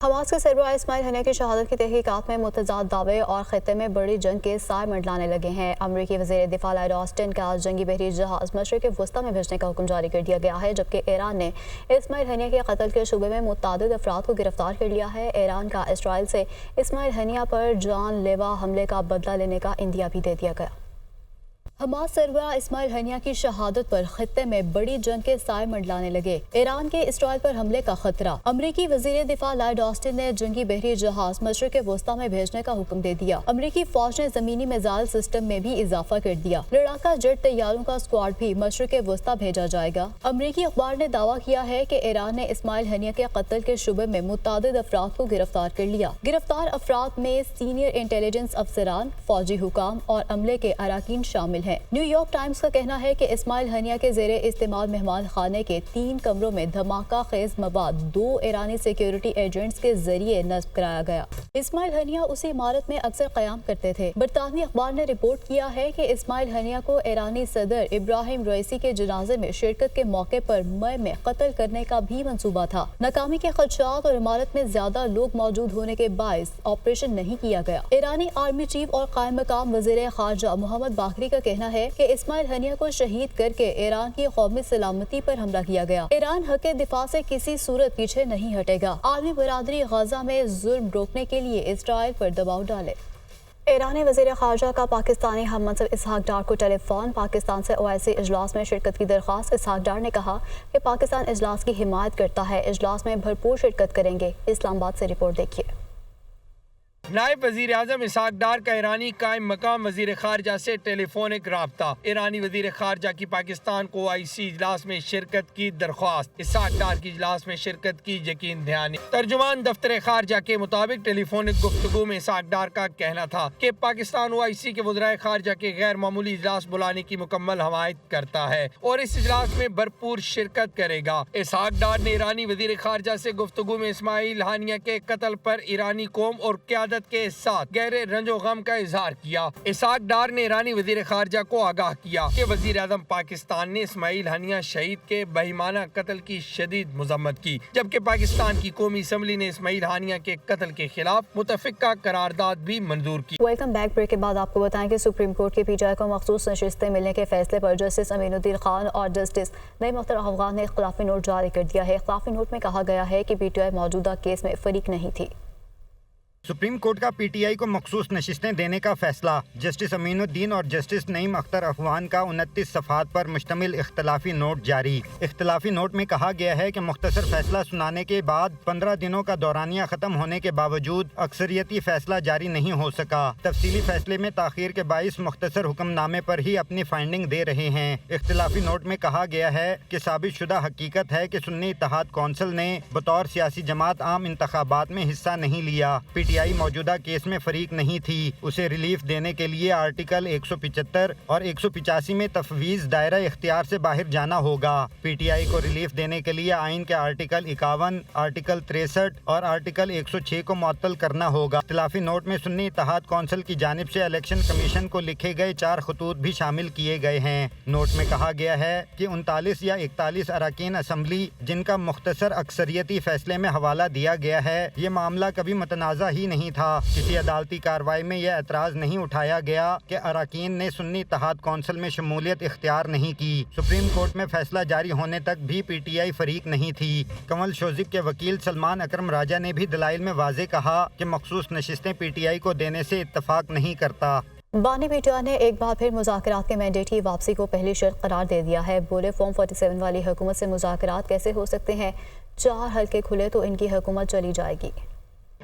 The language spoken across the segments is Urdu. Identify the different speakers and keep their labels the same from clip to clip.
Speaker 1: حماس کے سربراہ اسماعیل ہنیہ کی شہادت کی تحقیقات میں متضاد دعوے اور خطے میں بڑی جنگ کے سائے منڈلانے لگے ہیں۔ امریکی وزیر دفاع لائیڈ آسٹن کا جنگی بحری جہاز مشرق وسطیٰ میں بھیجنے کا حکم جاری کر دیا گیا ہے، جبکہ ایران نے اسماعیل ہنیہ کے قتل کے شبے میں متعدد افراد کو گرفتار کر لیا ہے۔ ایران کا اسرائیل سے اسماعیل ہنیہ پر جان لیوا حملے کا بدلہ لینے کا عندیہ بھی دے دیا گیا۔ حماس سربراہ اسماعیل ہنیہ کی شہادت پر خطے میں بڑی جنگ کے سائے منڈلانے لگے۔ ایران کے اسرائیل پر حملے کا خطرہ۔ امریکی وزیر دفاع لائیڈ آسٹن نے جنگی بحری جہاز مشرق وسطیٰ میں بھیجنے کا حکم دے دیا۔ امریکی فوج نے زمینی میزائل سسٹم میں بھی اضافہ کر دیا۔ لڑاکا جیٹ طیاروں کا اسکواڈ بھی مشرق وسطیٰ بھیجا جائے گا۔ امریکی اخبار نے دعویٰ کیا ہے کہ ایران نے اسماعیل ہنیہ کے قتل کے شبے میں متعدد افراد کو گرفتار کر لیا۔ گرفتار افراد میں سینئر انٹیلیجنس افسران، فوجی حکام اور عملے کے اراکین شامل ہیں۔ نیو یارک ٹائمز کا کہنا ہے کہ اسماعیل ہنیہ کے زیر استعمال مہمان خانے کے 3 کمروں میں دھماکہ خیز مواد 2 ایرانی سیکیورٹی ایجنٹس کے ذریعے نصب کرایا گیا۔ اسماعیل ہنیہ اسی عمارت میں اکثر قیام کرتے تھے۔ برطانوی اخبار نے رپورٹ کیا ہے کہ اسماعیل ہنیہ کو ایرانی صدر ابراہیم رئیسی کے جنازے میں شرکت کے موقع پر مئی میں قتل کرنے کا بھی منصوبہ تھا۔ ناکامی کے خدشات اور عمارت میں زیادہ لوگ موجود ہونے کے باعث آپریشن نہیں کیا گیا۔ ایرانی آرمی چیف اور قائم مقام وزیر خارجہ محمد باقری کا کہنا ہے کہ اسماعیل ہنیہ کو شہید کر کے ایران کی قومی سلامتی پر حملہ کیا گیا۔ ایران حق دفاع سے کسی صورت پیچھے نہیں ہٹے گا۔ عالمی برادری غزہ میں ظلم روکنے کے لیے اسرائیل پر دباؤ ڈالے۔ ایرانی وزیر خارجہ کا پاکستانی ہم منصب اسحاق ڈار کو ٹیلی فون۔ پاکستان سے OIC اجلاس میں شرکت کی درخواست۔ اسحاق ڈار نے کہا کہ پاکستان اجلاس کی حمایت کرتا ہے، اجلاس میں بھرپور شرکت کریں گے۔ اسلام آباد سے رپورٹ دیکھیے۔
Speaker 2: نائب وزیر اعظم اسحاق ڈار کا ایرانی قائم مقام وزیر خارجہ سے ٹیلی فونک رابطہ۔ ایرانی وزیر خارجہ کی پاکستان کو OIC اجلاس میں شرکت کی درخواست۔ اسحاق ڈار کی اجلاس میں شرکت کی یقین دہانی۔ ترجمان دفتر خارجہ کے مطابق ٹیلی فونک گفتگو میں اسحاق ڈار کا کہنا تھا کہ پاکستان OIC کے وزرائے خارجہ کے غیر معمولی اجلاس بلانے کی مکمل حمایت کرتا ہے اور اس اجلاس میں بھرپور شرکت کرے گا۔ اسحاق ڈار نے ایرانی وزیر خارجہ سے گفتگو میں اسماعیل ہنیہ کے قتل پر ایرانی قوم اور قیادت کے ساتھ گہرے رنج و غم کا اظہار کیا۔ اسحاق ڈار نے ایرانی وزیر خارجہ کو آگاہ کیا کہ وزیر اعظم پاکستان نے اسماعیل ہنیہ شہید کے بہیمانہ قتل کی شدید مذمت کی، جبکہ پاکستان کی قومی اسمبلی نے اسماعیل ہنیہ کے قتل کے خلاف متفقہ قرارداد بھی منظور کی۔
Speaker 1: Welcome back. بریک کے بعد آپ کو بتائیں کہ سپریم کورٹ کے PTI کو مخصوص نشستیں ملنے کے فیصلے پر جسٹس امین الدین خان اور جسٹس نعیم اختر افغان نے اختلافی نوٹ جاری کر دیا ہے۔ اختلافی نوٹ میں کہا گیا ہے کہ PTI موجودہ کیس میں فریق نہیں تھی۔
Speaker 3: سپریم کورٹ کا PTI کو مخصوص نشستیں دینے کا فیصلہ۔ جسٹس امین الدین اور جسٹس نعیم اختر افغان کا 29 صفحات پر مشتمل اختلافی نوٹ جاری۔ اختلافی نوٹ میں کہا گیا ہے کہ مختصر فیصلہ سنانے کے بعد 15 دنوں کا دورانیہ ختم ہونے کے باوجود اکثریتی فیصلہ جاری نہیں ہو سکا۔ تفصیلی فیصلے میں تاخیر کے باعث مختصر حکم نامے پر ہی اپنی فائنڈنگ دے رہے ہیں۔ اختلافی نوٹ میں کہا گیا ہے کہ ثابت شدہ حقیقت ہے کہ سنی اتحاد کونسل نے بطور سیاسی جماعت عام انتخابات میں حصہ نہیں لیا۔ PTI موجودہ کیس میں فریق نہیں تھی۔ اسے ریلیف دینے کے لیے آرٹیکل 175 اور 185 میں تفویض دائرہ اختیار سے باہر جانا ہوگا۔ PTI کو ریلیف دینے کے لیے آئین کے آرٹیکل 51، آرٹیکل 63 اور آرٹیکل 106 کو معطل کرنا ہوگا۔ اختلافی نوٹ میں سنی اتحاد کونسل کی جانب سے الیکشن کمیشن کو لکھے گئے 4 خطوط بھی شامل کیے گئے ہیں۔ نوٹ میں کہا گیا ہے کہ 39 یا 41 اراکین اسمبلی جن کا مختصر اکثریتی فیصلے میں حوالہ دیا گیا ہے، یہ معاملہ کبھی متنازع ہی نہیں تھا۔ کسی عدالتی کارروائی میں یہ اعتراض نہیں اٹھایا گیا کہ اراکین نے سنی اتحاد کونسل میں شمولیت اختیار نہیں کی۔ سپریم کورٹ میں فیصلہ جاری ہونے تک بھی PTI فریق نہیں تھی۔ کنول شوزک کے وکیل سلمان اکرم راجہ نے بھی دلائل میں واضح کہا کہ مخصوص نشستیں PTI کو دینے سے اتفاق نہیں کرتا۔
Speaker 1: بانی PTI نے ایک بار پھر مذاکرات کے مینڈیٹ کی واپسی کو پہلی شرط قرار دے دیا ہے۔ بولے فارم 47 والی حکومت سے مذاکرات کیسے ہو سکتے ہیں؟ 4 حلقے کھلے تو ان کی حکومت چلی جائے گی۔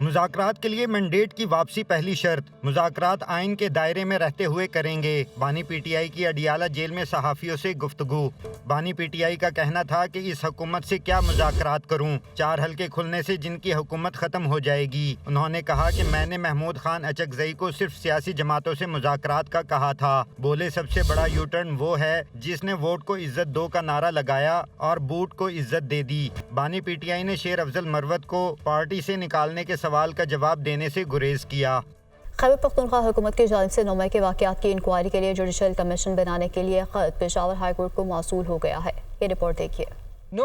Speaker 3: مذاکرات کے لیے مینڈیٹ کی واپسی پہلی شرط۔ مذاکرات آئین کے دائرے میں رہتے ہوئے کریں گے۔ بانی PTI کی اڈیالہ جیل میں صحافیوں سے گفتگو۔ بانی PTI کا کہنا تھا کہ اس حکومت سے کیا مذاکرات کروں، 4 حلقے کھلنے سے جن کی حکومت ختم ہو جائے گی۔ انہوں نے کہا کہ میں نے محمود خان اچکزئی کو صرف سیاسی جماعتوں سے مذاکرات کا کہا تھا۔ بولے سب سے بڑا یو ٹرن وہ ہے جس نے ووٹ کو عزت دو کا نعرہ لگایا اور بوٹ کو عزت دے دی۔ بانی PTI نے شیر افضل مروت کو پارٹی سے نکالنے کے سوال کا جواب دینے سے گریز کیا۔
Speaker 1: خیبر پختونخوا حکومت کی جانب سے 9 مئی کے واقعات کی انکوائری کے لیے جوڈیشل کمیشن بنانے کے لیے خط پشاور ہائی کورٹ کو موصول ہو گیا ہے۔ یہ رپورٹ دیکھیے۔
Speaker 4: 9